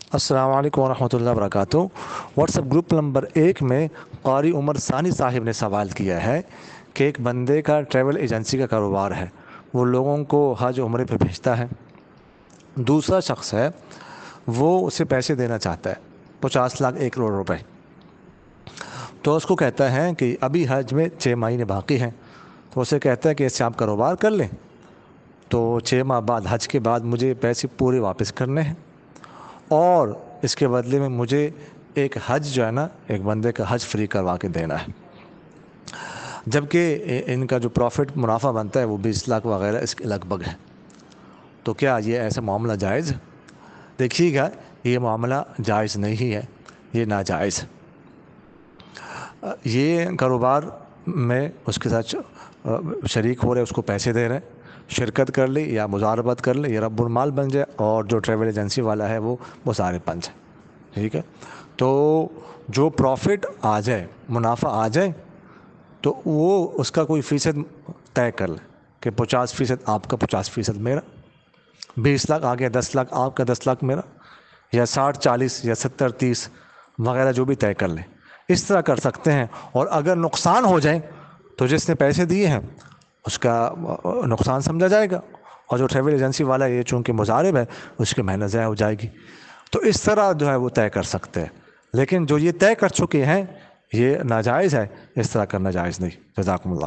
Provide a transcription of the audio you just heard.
अस्सलाम वालेकुम रहमतुल्लाहि व बरकातुहू। व्हाट्सएप ग्रुप नंबर 1 में क़ारी उमर सानी साहिब ने सवाल किया है कि एक बंदे का ट्रैवल एजेंसी का कारोबार है, वो लोगों को हज उम्रे पे भेजता है। दूसरा शख्स है, वो उसे पैसे देना चाहता है 50 लाख 1 करोड़ रुपए। तो उसको कहता है कि अभी हज में 6 महीने बाकी हैं, तो उसे कहता है कि इससे आप कारोबार कर लें, तो 6 माह बाद हज के बाद मुझे पैसे पूरे वापस करने हैं और इसके बदले में मुझे एक हज जो है ना, एक बंदे का हज फ्री करवा के देना है। जबकि इनका जो प्रॉफिट मुनाफा बनता है वो 20 लाख वगैरह इसके लगभग है। तो क्या ये ऐसा मामला जायज़? देखिएगा, ये मामला जायज़ नहीं है, ये नाजायज़। ये कारोबार में उसके साथ शरीक हो रहे, उसको पैसे दे रहे हैं, शिरकत कर ली या मुजारबत कर ले, ये रब्बुल माल बन जाए और जो ट्रैवल एजेंसी वाला है वो सारे पंच है। ठीक है, तो जो प्रॉफिट आ जाए, मुनाफा आ जाए, तो वो उसका कोई फ़ीसद तय कर ले कि 50% आपका 50% मेरा, 20 लाख आ गया, 10 लाख आपका 10 लाख मेरा, या 60-40 या 70-30 वगैरह जो भी तय कर ले, इस तरह कर सकते हैं। और अगर नुकसान हो जाए तो जिसने पैसे दिए हैं उसका नुकसान समझा जाएगा, और जो ट्रैवल एजेंसी वाला ये चूँकि मुजारिब है उसकी मेहनत ज़ाया हो जाएगी। तो इस तरह जो है वो तय कर सकते हैं, लेकिन जो ये तय कर चुके हैं ये नाजायज़ है, इस तरह करना जायज़ नहीं। जज़ाकुमुल्लाह।